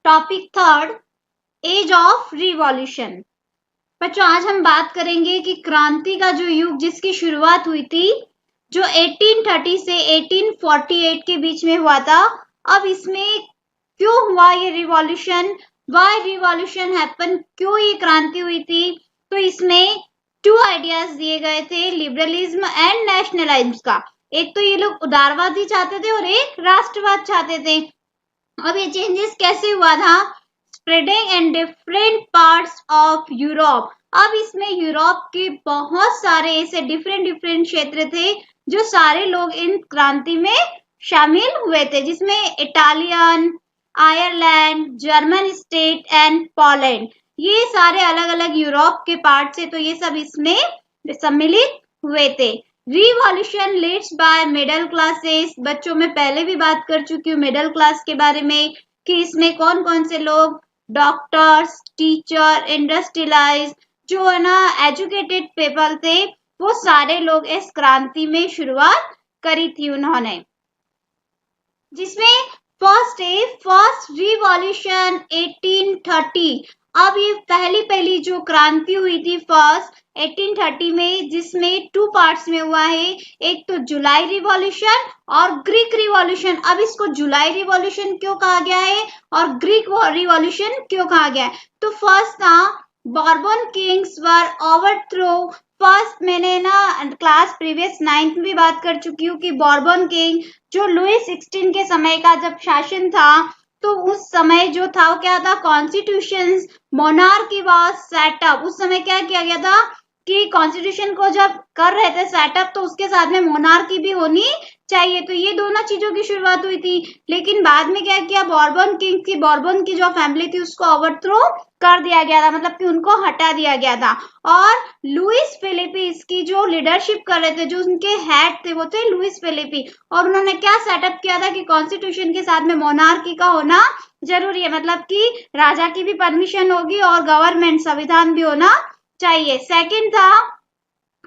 Topic third, age of revolution. बच्चों आज हम बात करेंगे कि क्रांति का जो युग जिसकी शुरुआत हुई थी जो 1830 से 1848 के बीच में हुआ था, अब इसमें क्यों हुआ ये रिवॉल्यूशन, व्हाई रिवॉल्यूशन हैपन, क्यों ये क्रांति हुई थी। तो इसमें टू आइडियाज दिए गए थे, लिबरलिज्म एंड नेशनलिज्म का। एक तो ये लोग उदारवादी चाहते थे और एक राष्ट्रवाद चाहते थे। अब ये चेंजेस कैसे हुआ था, spreading in different parts of Europe. अब इसमें यूरोप के बहुत सारे ऐसे डिफरेंट क्षेत्र थे जो सारे लोग इन क्रांति में शामिल हुए थे, जिसमें Italian, Ireland, German state and Poland, ये सारे अलग अलग यूरोप के पार्ट थे, तो ये सब इसमें सम्मिलित हुए थे। Revolution leads by middle classes. बच्चों में पहले भी बात कर चुकी हूँ मिडिल क्लास के बारे में कि इसमें कौन कौन से लोग, डॉक्टर्स, टीचर, इंडस्ट्रियलाइज, जो है ना एजुकेटेड पीपल थे, वो सारे लोग इस क्रांति में शुरुआत करी थी उन्होंने। जिसमें फर्स्ट रिवॉल्यूशन 1830। अब ये पहली जो क्रांति हुई थी फर्स्ट 1830 में, जिसमें टू पार्ट्स में हुआ है, एक तो जुलाई रिवॉल्यूशन और ग्रीक रिवॉल्यूशन। अब इसको जुलाई रिवॉल्यूशन क्यों कहा गया है और ग्रीक रिवॉल्यूशन क्यों कहा गया है। तो फर्स्ट था बॉर्बन किंग्स वर ओवरथ्रो। फर्स्ट मैंने ना क्लास प्रीवियस 9th में बात कर चुकी हूँ कि बॉर्बन किंग जो लुई 16 के समय का जब शासन था, तो उस समय जो था वो क्या था, कॉन्स्टिट्यूशन मोनार्की वाज सेटअप। उस समय क्या किया गया था कि कॉन्स्टिट्यूशन को जब कर रहे थे सेटअप, तो उसके साथ में मोनार्की भी होनी चाहिए। तो ये दोनों चीजों की शुरुआत हुई थी, लेकिन बाद में क्या किया, बॉर्बन की जो फैमिली थी उसको ओवरथ्रो कर दिया गया था, मतलब कि उनको हटा दिया गया था। और लुइस फिलिपी इसकी जो लीडरशिप कर रहे थे, जो उनके हेड थे वो थे लुइस फिलिपी, और उन्होंने क्या सेटअप किया था कि कॉन्स्टिट्यूशन के साथ में मोनार्की का होना जरूरी है, मतलब कि राजा की भी परमिशन होगी और गवर्नमेंट संविधान भी होना चाहिए। सेकंड था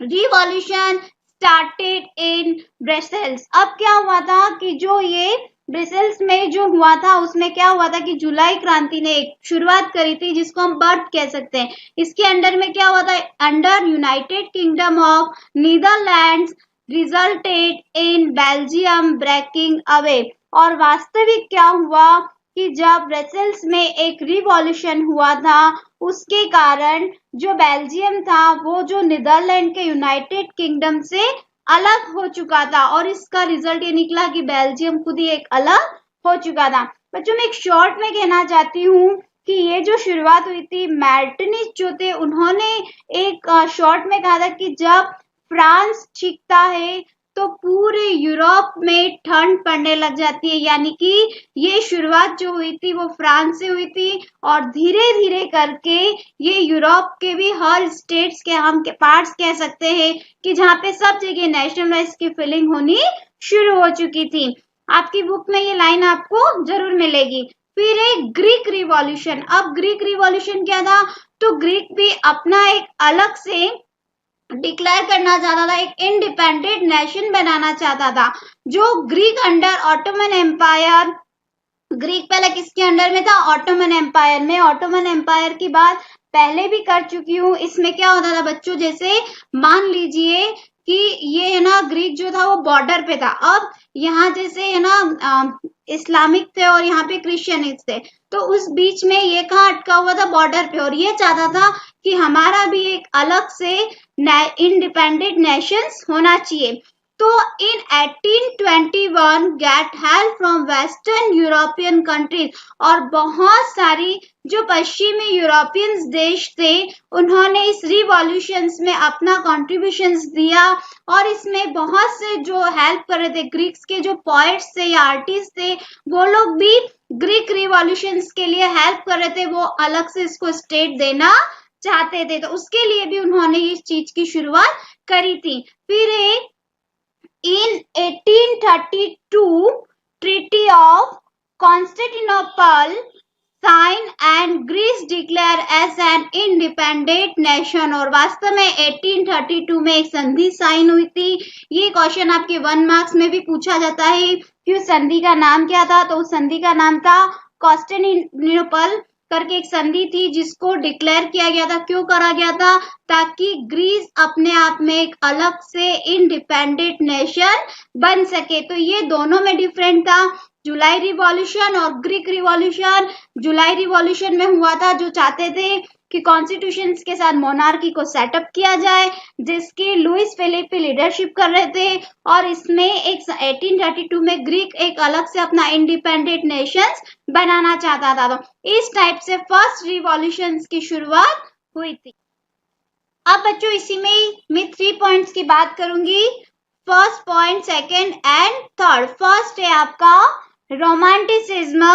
रिवॉल्यूशन स्टार्टेड इन ब्रसेल्स। अब क्या हुआ था कि जो ये ब्रसेल्स में जो हुआ था उसमें क्या हुआ था कि जुलाई क्रांति ने एक शुरुआत करी थी, जिसको हम बर्थ कह सकते हैं। इसके अंडर में क्या हुआ था, under United Kingdom of Netherlands resulted in Belgium breaking away. और वास्तविक क्या हुआ कि जब ब्रसेल्स में एक रिवॉल्यूशन हुआ था, उसके कारण जो बेल्जियम था वो जो नीदरलैंड के यूनाइटेड किंगडम से अलग हो चुका था, और इसका रिजल्ट ये निकला कि बेल्जियम खुद ही एक अलग हो चुका था। बच्चों मैं एक शॉर्ट में कहना चाहती हूँ कि ये जो शुरुआत हुई थी, मेटरनिच जो थे उन्होंने एक शॉर्ट में कहा था कि जब फ्रांस जीतता है तो पूरे यूरोप में ठंड पड़ने लग जाती है, यानी कि ये शुरुआत जो हुई थी वो फ्रांस से हुई थी, और धीरे धीरे करके ये यूरोप के भी हर स्टेट्स के हम के पार्ट्स कह सकते हैं कि जहाँ पे सब जगह नेशनलाइज की फीलिंग होनी शुरू हो चुकी थी। आपकी बुक में ये लाइन आपको जरूर मिलेगी। फिर एक ग्रीक रिवॉल्यूशन। अब ग्रीक रिवॉल्यूशन क्या था, तो ग्रीक भी अपना एक अलग से डिक्लेयर करना चाहता था, एक इंडिपेंडेंट नेशन बनाना चाहता था। जो Greek under Ottoman Empire, Greek पहले किसके अंडर में था, ऑटोमन एम्पायर में। ऑटोमन एम्पायर की बात पहले भी कर चुकी हूँ। इसमें क्या होता था बच्चों, जैसे मान लीजिए कि ये है ना ग्रीक जो था वो बॉर्डर पे था। अब यहाँ जैसे है ना इस्लामिक थे और यहाँ पे क्रिश्चियनिस्ट थे, तो उस बीच में ये कहाँ अटका हुआ था, बॉर्डर पे, और ये चाहता था कि हमारा भी एक अलग से इंडिपेंडेंट नेशंस होना चाहिए। तो इन 1821 get help from western European countries, और बहुत सारी जो पश्चिमी यूरोपियन देश थे उन्होंने इस रिवॉल्यूशन में अपना कॉन्ट्रीब्यूशंस दिया, और इसमें बहुत से जो हेल्प कर रहे थे, ग्रीक्स के जो पोएट्स थे या आर्टिस्ट थे, वो लोग भी ग्रीक रिवॉल्यूशन के लिए हेल्प कर रहे थे, वो अलग से इसको स्टेट देना चाहते थे, तो उसके लिए भी उन्होंने इस चीज की शुरुआत करी थी। फिर एक in 1832 Treaty of Constantinople sign and Greece declare as an independent nation, और वास्तव में 1832 में एक संधि साइन हुई थी। ये क्वेश्चन आपके 1 मार्क्स में भी पूछा जाता है कि उस संधि का नाम क्या था, तो उस संधि का नाम था कॉन्स्टेंटिनोपल करके एक संधि थी जिसको डिक्लेयर किया गया था। क्यों करा गया था? ताकि ग्रीस अपने आप में एक अलग से इंडिपेंडेंट नेशन बन सके। तो ये दोनों में डिफरेंट था, जुलाई रिवॉल्यूशन और ग्रीक रिवॉल्यूशन। जुलाई रिवॉल्यूशन में हुआ था जो चाहते थे कि कॉन्स्टिट्यूशन के साथ मोनार्की को सेटअप किया जाए, जिसकी लुइस फिलिपी लीडरशिप कर रहे थे, और इसमें एक 1832 में ग्रीक एक अलग से अपना इंडिपेंडेंट नेशन बनाना चाहता था। तो इस टाइप से फर्स्ट रिवॉल्यूशन की शुरुआत हुई थी। अब बच्चों इसी में मैं 3 पॉइंट्स की बात करूंगी, first point, second and third. First है आपका रोमांटिसिज्म,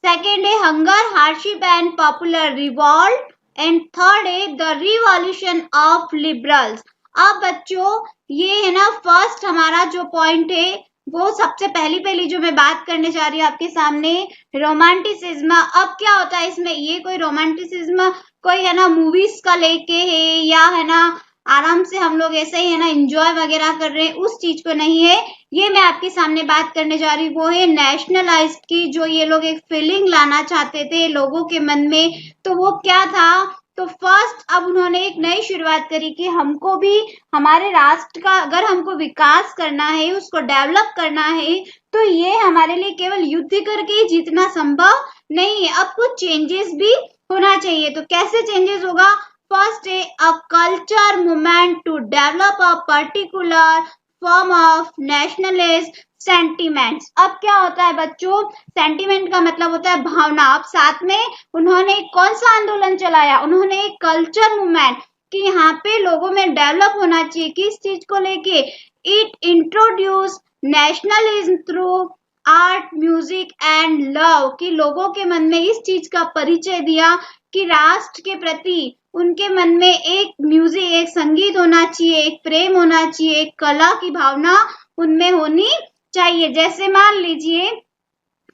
सेकेंड है hunger, hardship and popular revolt, and third है द रिवॉल्यूशन ऑफ लिबरल्स। अब बच्चों ये है ना, फर्स्ट हमारा जो पॉइंट है वो सबसे पहली जो मैं बात करने जा रही हूँ आपके सामने, रोमांटिसिज्म। अब क्या होता है इसमें, ये कोई रोमांटिसिज्म कोई है ना मूवीज का लेके है या है ना आराम से हम लोग ऐसे ही है ना एंजॉय वगैरह कर रहे हैं, उस चीज को नहीं है। ये मैं आपके सामने बात करने जा रही हूँ वो है नेशनलाइज्ड की, जो ये लोग एक फीलिंग लाना चाहते थे लोगों के मन में। तो वो क्या था? तो फर्स्ट अब उन्होंने एक नई शुरुआत करी कि हमको भी हमारे राष्ट्र का अगर हमको विकास करना है, उसको डेवलप करना है, तो ये हमारे लिए केवल युद्ध करके जीतना संभव नहीं है, अब कुछ चेंजेस भी होना चाहिए। तो कैसे चेंजेस होगा? फर्स्ट है a culture movement to develop a particular form of nationalist sentiments. अब क्या होता है बच्चों, सेंटिमेंट का मतलब होता है भावना। अब साथ में उन्होंने कौन सा आंदोलन चलाया? उन्होंने एक कल्चर मूवमेंट कि यहाँ पे लोगों में डेवलप होना चाहिए, किस चीज को लेके? It introduce nationalism through art, music and love, कि लोगों के मन में इस चीज का परिचय दिया कि राष्ट्र के प्रति उनके मन में एक म्यूजिक, एक संगीत होना चाहिए, एक प्रेम होना चाहिए, एक कला की भावना उनमें होनी चाहिए। जैसे मान लीजिए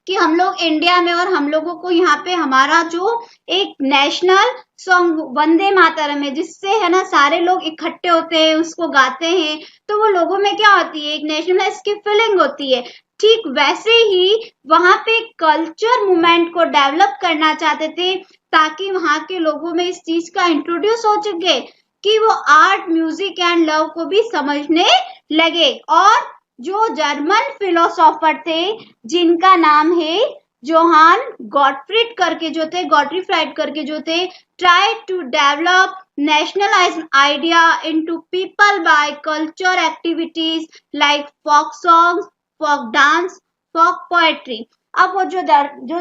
कि हम लोग इंडिया में और हम लोगों को यहाँ पे हमारा जो एक नेशनल सॉन्ग वंदे मातरम है, जिससे है ना सारे लोग इकट्ठे होते हैं, उसको गाते हैं, तो वो लोगों में क्या होती है? एक नेशनल की फीलिंग होती है। ठीक वैसे ही वहां पे कल्चर मूवमेंट को डेवलप करना चाहते थे ताकि वहां के लोगों में इस चीज का इंट्रोड्यूस हो सके कि वो आर्ट, म्यूजिक एंड लव को भी समझने लगे। और जो जर्मन फिलोसोफर थे जिनका नाम है जोहान गॉटफ्रीड करके जो थे, गॉटफ्रीड करके जो थे, try to develop nationalism idea into people by culture activities like folk songs, folk dance, folk poetry। अब वो जो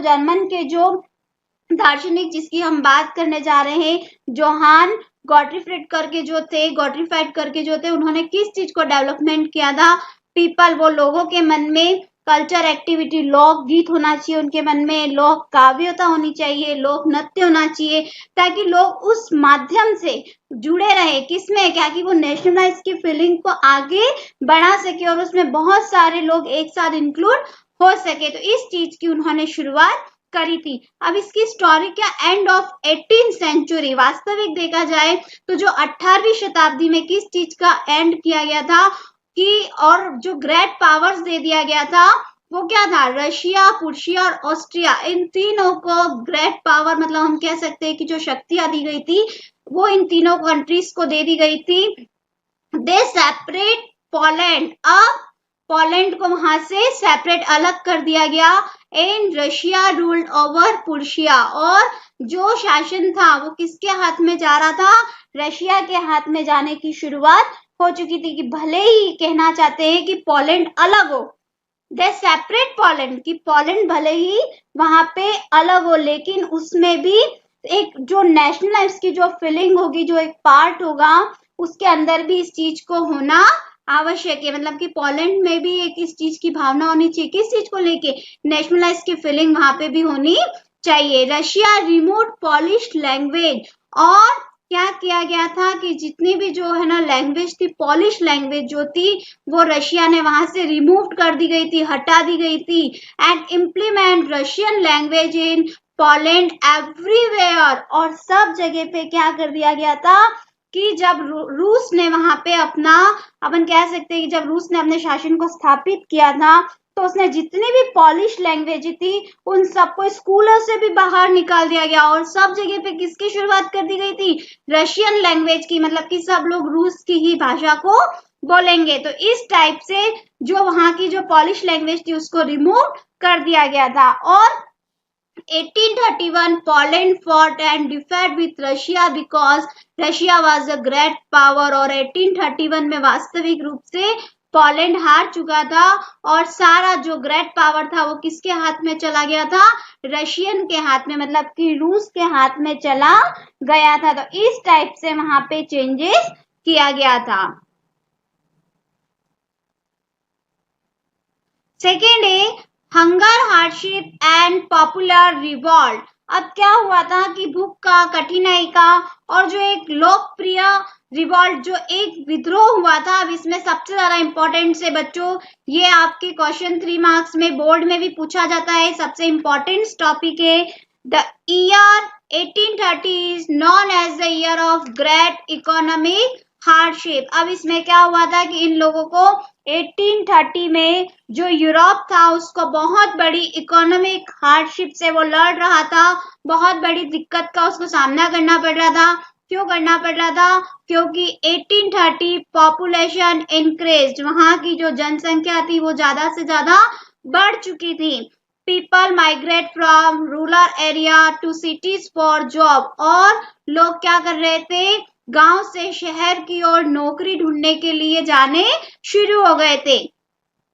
जर्मन के जो दार्शनिक जिसकी हम बात करने जा रहे हैं, जोहान गॉटफ्रीड करके जो थे, गॉटफ्रीड करके जो थे, उन्होंने किस चीज को डेवलपमेंट किया था? पीपल, वो लोगों के मन में कल्चर एक्टिविटी, लोक गीत होना चाहिए उनके मन में, लोक काव्यता होनी चाहिए, लोक नृत्य होना चाहिए, ताकि लोग उस माध्यम से जुड़े रहे। किसमें? क्या कि वो नेशनलाइज की फीलिंग को आगे बढ़ा सके और उसमें बहुत सारे लोग एक साथ इंक्लूड हो सके। तो इस चीज की उन्होंने शुरुआत करी थी। अब इसकी स्टोरी क्या? एंड ऑफ 18th सेंचुरी, वास्तविक देखा जाए तो जो 18वीं शताब्दी में किस चीज का एंड किया गया था कि, और जो ग्रेट पावर्स दे दिया गया था वो क्या था? रशिया, प्रुशिया और ऑस्ट्रिया, इन तीनों को ग्रेट पावर, मतलब हम कह सकते हैं कि जो शक्तियां दी गई थी वो इन तीनों कंट्रीज को दे दी गई थी। दे सेपरेट पोलैंड, अब पोलैंड को वहां से सेपरेट अलग कर दिया गया। And Russia ruled over Prussia, और जो शासन था वो किसके हाथ में जा रहा था? रशिया के हाथ में जाने की शुरुआत हो चुकी थी। कि भले ही कहना चाहते हैं कि पोलैंड अलग हो, दे सेपरेट पोलैंड, कि पोलैंड भले ही वहां पे अलग हो, लेकिन उसमें भी एक जो नेशनल की जो फीलिंग होगी, जो एक पार्ट होगा, उसके अंदर भी इस चीज को होना आवश्यक है। मतलब कि पोलैंड में भी एक इस चीज की भावना होनी चाहिए, किस चीज को लेके? नेशनलाइज की फीलिंग वहां पे भी होनी चाहिए। रशिया रिमूव पॉलिश लैंग्वेज, और क्या किया गया था कि जितनी भी जो है ना लैंग्वेज थी, पॉलिश लैंग्वेज जो थी, वो रशिया ने वहां से रिमूव कर दी गई थी, हटा दी गई थी। And implement Russian language in Poland everywhere, और सब जगह पे क्या कर दिया गया था कि जब रूस ने वहां पे अपना, अपन कह सकते हैं कि जब रूस ने अपने शासन को स्थापित किया था, तो उसने जितनी भी पॉलिश लैंग्वेज थी उन सबको स्कूलों से भी बाहर निकाल दिया गया और सब जगह पे किसकी शुरुआत कर दी गई थी, रशियन लैंग्वेज की, मतलब कि सब लोग रूस की ही भाषा को बोलेंगे। तो इस टाइप से जो वहां की जो पॉलिश लैंग्वेज थी उसको रिमूव कर दिया गया था। और 1831 Poland fought and defeated with Russia because Russia was a great power। और 1831 में वास्तविक रूप से पोलैंड हार चुका था और सारा जो ग्रेट पावर था वो किसके हाथ में चला गया था, रशियन के हाथ में, मतलब कि रूस के हाथ में चला गया था। तो इस टाइप से वहां पे चेंजेस किया गया था। सेकेंड है hunger, hardship and popular revolt. अब क्या हुआ था कि भूख का, कठिनाई का और जो एक लोकप्रिय रिवॉल्ट, जो एक विद्रोह हुआ था। अब इसमें सबसे ज्यादा इंपॉर्टेंट से बच्चों, ये आपके क्वेश्चन 3 मार्क्स में बोर्ड में भी पूछा जाता है, सबसे इंपॉर्टेंट टॉपिक है। The year 1830 is known as the year of great economic hardship. अब इसमें क्या हुआ था कि इन लोगों को 1830 में जो यूरोप था उसको बहुत बड़ी इकोनॉमिक हार्डशिप से वो लड़ रहा था, बहुत बड़ी दिक्कत का उसको सामना करना पड़ रहा था। क्यों करना पड़ रहा था, क्योंकि 1830 पॉपुलेशन इंक्रीज, वहां की जो जनसंख्या थी वो ज्यादा से ज्यादा बढ़ चुकी थी। People migrate from rural area to cities for job. और लोग क्या कर रहे थे, गांव से शहर की ओर नौकरी ढूंढने के लिए जाने शुरू हो गए थे।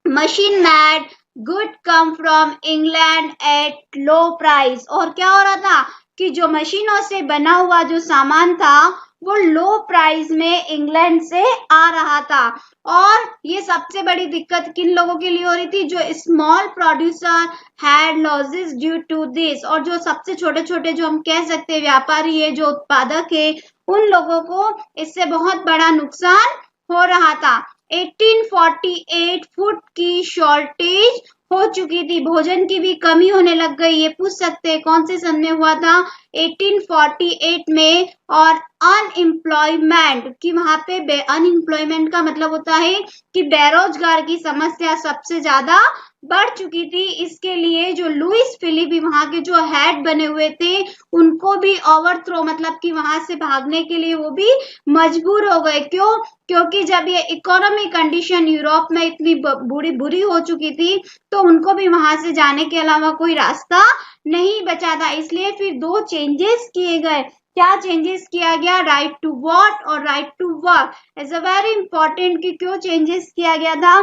Machine made good come from England at low price. और क्या हो रहा था कि जो मशीनों से बना हुआ जो सामान था वो लो प्राइस में इंग्लैंड से आ रहा था। और ये सबसे बड़ी दिक्कत किन लोगों के लिए हो रही थी, जो small producer had losses due to this. और जो सबसे छोटे छोटे जो हम कह सकते हैं व्यापारी है, जो उत्पादक है, उन लोगों को इससे बहुत बड़ा नुकसान हो रहा था। 1848 फूड की शॉर्टेज हो चुकी थी, भोजन की भी कमी होने लग गई। ये पूछ सकते हैं कौन से सन में हुआ था, 1848 में। और अनएम्प्लॉयमेंट की वहां पे, अनएम्प्लॉयमेंट का मतलब होता है कि बेरोजगार की समस्या सबसे ज्यादा बढ़ चुकी थी। इसके लिए जो लुइस फिलिप वहां के जो हेड बने हुए थे उनको भी ओवरथ्रो, मतलब कि वहां से भागने के लिए वो भी मजबूर हो गए। क्यों, क्योंकि जब ये इकोनॉमिक कंडीशन यूरोप में इतनी बुरी हो चुकी थी तो उनको भी वहां से जाने के अलावा कोई रास्ता नहीं बचा था। इसलिए फिर 2 चेंजेस किए गए। क्या चेंजेस किया गया, राइट टू वोट और right to work. Is a very important कि क्यों चेंजेस किया गया था,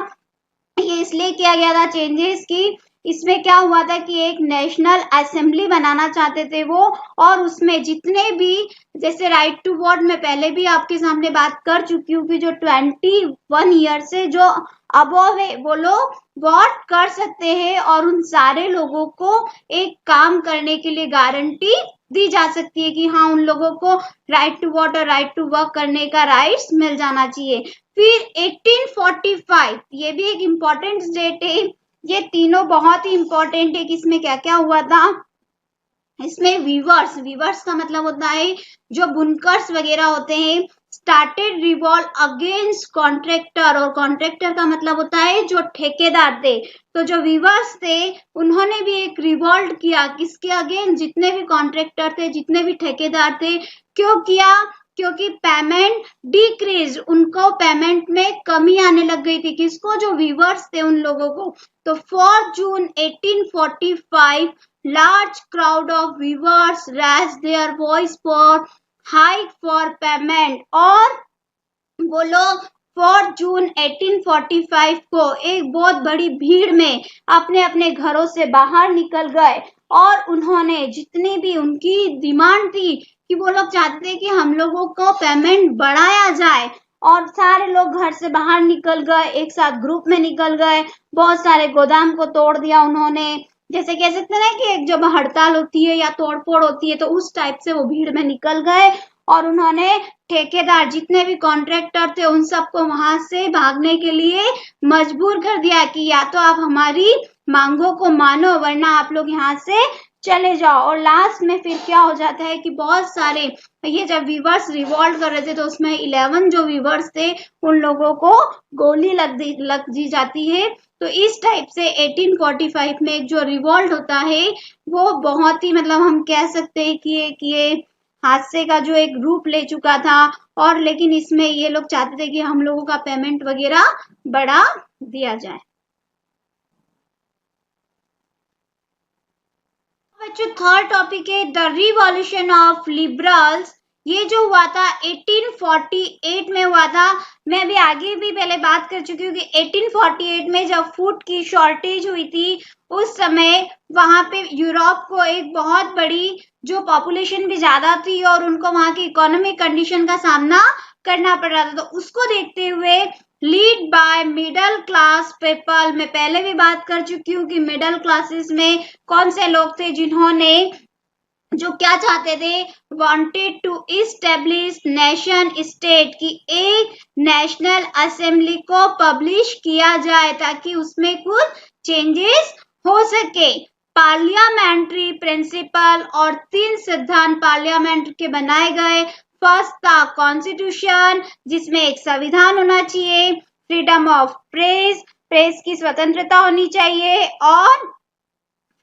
ये इसलिए किया गया था चेंजेस की इसमें क्या हुआ था कि एक नेशनल असेंबली बनाना चाहते थे वो, और उसमें जितने भी, जैसे राइट टू वोट में पहले भी आपके सामने बात कर चुकी हूँ कि जो 21 ईयर से जो अबव है वो लोग वोट कर सकते हैं और उन सारे लोगों को एक काम करने के लिए गारंटी दी जा सकती है कि हाँ उन लोगों को राइट टू वोट और राइट टू वर्क करने का राइट्स मिल जाना चाहिए। फिर 1845, ये भी एक इम्पोर्टेंट डेट है। ये तीनों बहुत ही इंपॉर्टेंट है कि इसमें क्या क्या हुआ था। इसमें वीवर्स, वीवर्स का मतलब होता है जो बुनकर्स वगैरह होते हैं, स्टार्टेड रिवॉल्ट अगेंस्ट कॉन्ट्रैक्टर। और कॉन्ट्रैक्टर का मतलब होता है जो ठेकेदार थे। तो जो वीवर्स थे उन्होंने भी एक रिवॉल्ट किया, किसके अगेंस्ट, जितने भी कॉन्ट्रैक्टर थे, जितने भी ठेकेदार थे। क्यों किया, क्योंकि पेमेंट डिक्रीज, उनको पेमेंट में कमी आने लग गई थी। किसको, जो वीवर्स थे उन लोगों को। तो 4 जून 1845 large crowd of weavers raised their voice for hike for payment। और वो लोग 4 जून 1845 को एक बहुत बड़ी भीड़ में अपने अपने घरों से बाहर निकल गए और उन्होंने जितनी भी उनकी डिमांड थी कि वो लोग चाहते थे कि हम लोगों को पेमेंट बढ़ाया जाए, और सारे लोग घर से बाहर निकल गए, एक साथ ग्रुप में निकल गए, बहुत सारे गोदाम को तोड़ दिया उन्होंने। जैसे कह सकते हैं कि एक जब हड़ताल होती है या तोड़फोड़ होती है तो उस टाइप से वो भीड़ में निकल गए और उन्होंने ठेकेदार जितने भी कॉन्ट्रैक्टर थे उन सबको वहां से भागने के लिए मजबूर कर दिया कि या तो आप हमारी मांगों को मानो वरना आप लोग यहाँ से चले जाओ। और लास्ट में फिर क्या हो जाता है कि बहुत सारे, ये जब वीवर्स रिवॉल्ट कर रहे थे तो उसमें 11 जो वीवर्स थे उन लोगों को गोली लग दी जाती है। तो इस टाइप से 1845 में एक जो रिवॉल्ट होता है वो बहुत ही, मतलब हम कह सकते हैं कि ये हादसे का जो एक रूप ले चुका था। और लेकिन इसमें ये लोग चाहते थे कि हम लोगों का पेमेंट वगैरह बढ़ा दिया जाए। बच्चों थर्ड टॉपिक है द रिवॉल्यूशन ऑफ लिबरल्स। ये जो हुआ था 1848 में हुआ था। मैं अभी आगे भी पहले बात कर चुकी हूँ कि 1848 में जब फूड की शॉर्टेज हुई थी उस समय वहां पे यूरोप को एक बहुत बड़ी जो पॉपुलेशन भी ज्यादा थी और उनको वहां की इकोनॉमिक कंडीशन का सामना करना पड़ रहा था। तो उसको देखते हुए lead by middle class people, मैं पहले भी बात कर चुकी हूँ कि मिडिल क्लासेस में कौन से लोग थे जिन्होंने जो क्या चाहते थे, wanted to establish nation state की एक नेशनल असेंबली को पब्लिश किया जाए ताकि उसमें कुछ चेंजेस हो सके। पार्लियामेंट्री प्रिंसिपल और 3 सिद्धांत पार्लियामेंट के बनाए गए। फर्स्ट था कॉन्स्टिट्यूशन जिसमें एक संविधान होना चाहिए, फ्रीडम ऑफ प्रेस, प्रेस की स्वतंत्रता होनी चाहिए, और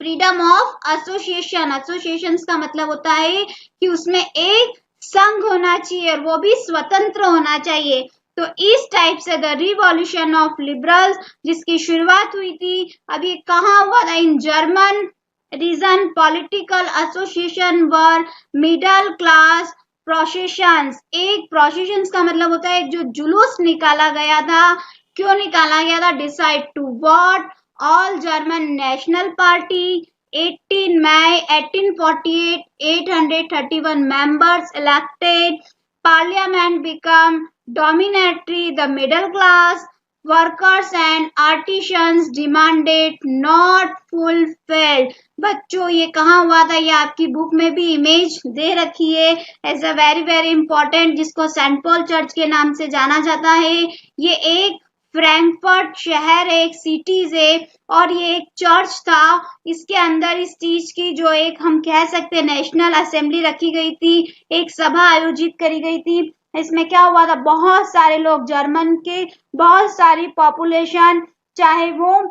फ्रीडम ऑफ एसोसिएशन, एसोसिएशन का मतलब होता है कि उसमें एक संघ होना चाहिए और वो भी स्वतंत्र होना चाहिए। तो इस टाइप से द रिवॉल्यूशन ऑफ लिबरल्स जिसकी शुरुआत हुई थी, अभी कहाँ हुआ था, in German reason. Political association were middle class processions. एक प्रोसेशंस का मतलब होता है एक जो जुलूस निकाला गया था। क्यों निकाला गया था, decide to what all German national party. 18 मई 1848 831 members elected. Parliament become dominatory. The middle class workers and artisans demanded not fulfilled. बच्चों ये कहाँ हुआ था, ये आपकी बुक में भी इमेज दे रखी है एज अ वेरी इंपॉर्टेंट, जिसको सेंट पॉल चर्च के नाम से जाना जाता है। ये एक फ्रैंकफर्ट शहर है, एक सिटीज है और ये एक चर्च था। इसके अंदर इस चीज की जो एक हम कह सकते हैं नेशनल असेंबली रखी गई थी, एक सभा आयोजित करी गई थी। इसमें क्या हुआ था, बहुत सारे लोग जर्मन के, बहुत सारी पॉपुलेशन, चाहे वो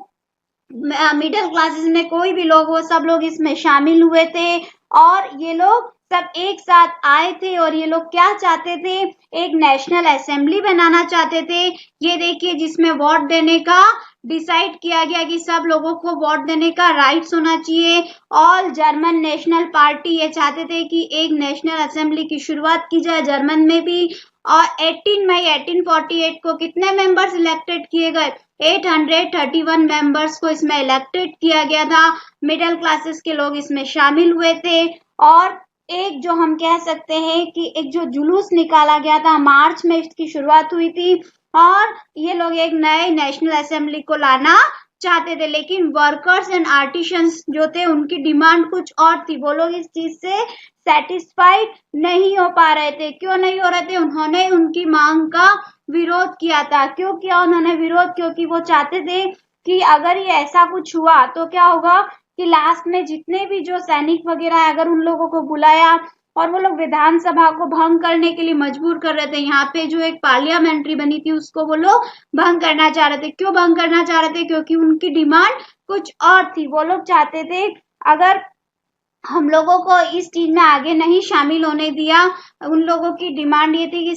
मिडिल क्लासेस में कोई भी लोग, वो सब लोग इसमें शामिल हुए थे और ये लोग सब एक साथ आए थे और ये लोग क्या चाहते थे, एक नेशनल असेंबली बनाना चाहते थे। ये देखिए जिसमें वोट देने का डिसाइड किया गया कि सब लोगों को वोट देने का राइट्स होना चाहिए। ऑल जर्मन नेशनल पार्टी ये चाहते थे कि एक नेशनल असेंबली की शुरुआत की जाए जर्मन में भी। और 18 मई 1848 को कितने मेंबर्स इलेक्टेड किए गए, 831 मेंबर्स को इसमें इलेक्टेड किया गया था। मिडिल क्लासेस के लोग इसमें शामिल हुए थे और एक जो हम कह सकते हैं कि एक जो जुलूस निकाला गया था, मार्च में इसकी शुरुआत हुई थी और ये लोग एक नए नेशनल असेंबली को लाना चाहते थे। लेकिन वर्कर्स एंड आर्टिशंस जो थे उनकी डिमांड कुछ और थी, वो लोग इस चीज से सेटिस्फाइड नहीं हो पा रहे थे। क्यों नहीं हो रहे थे, उन्होंने उनकी मांग का विरोध किया था। क्यों किया उन्होंने विरोध, क्योंकि वो चाहते थे कि अगर ये ऐसा कुछ हुआ तो क्या होगा कि लास्ट में जितने भी जो सैनिक वगैरह है, अगर उन लोगों को बुलाया और वो लोग विधानसभा को भंग करने के लिए मजबूर कर रहे थे, यहाँ पे जो एक पार्लियामेंट्री बनी थी उसको वो लोग भंग करना चाह रहे थे। क्यों भंग करना चाह रहे थे, क्योंकि उनकी डिमांड कुछ और थी। वो लोग चाहते थे अगर हम लोगों को इस चीज में आगे नहीं शामिल होने दिया, उन लोगों की डिमांड ये थी कि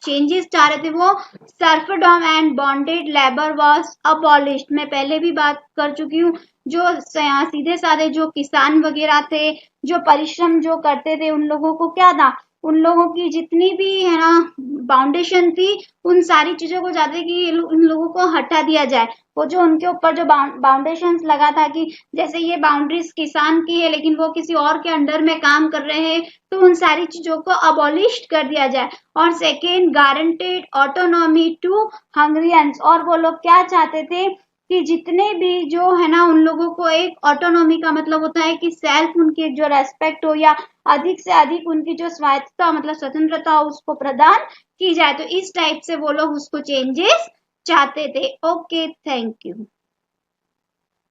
चेंजेस चाह रहे थे वो, serfdom and bonded labour was abolished. मैं पहले भी बात कर चुकी हूँ, जो सीधे साधे जो किसान वगैरह थे, जो परिश्रम जो करते थे, उन लोगों को क्या था, उन लोगों की जितनी भी है ना बाउंडेशन थी, उन सारी चीजों को चाहते कि उन लोगों को हटा दिया जाए। वो जो उनके ऊपर जो बाउंडेशन लगा था कि जैसे ये बाउंड्रीज किसान की है लेकिन वो किसी और के अंडर में काम कर रहे हैं, तो उन सारी चीजों को अबॉलिश कर दिया जाए। और second, guaranteed autonomy to Hungarians. और वो लोग क्या चाहते थे कि जितने भी जो है ना उन लोगों को एक ऑटोनॉमी का मतलब होता है कि सेल्फ उनकी जो रेस्पेक्ट हो या अधिक से अधिक उनकी जो स्वायत्तता मतलब स्वतंत्रता हो उसको प्रदान की जाए। तो इस टाइप से वो लोग उसको चेंजेस चाहते थे। Okay, thank you.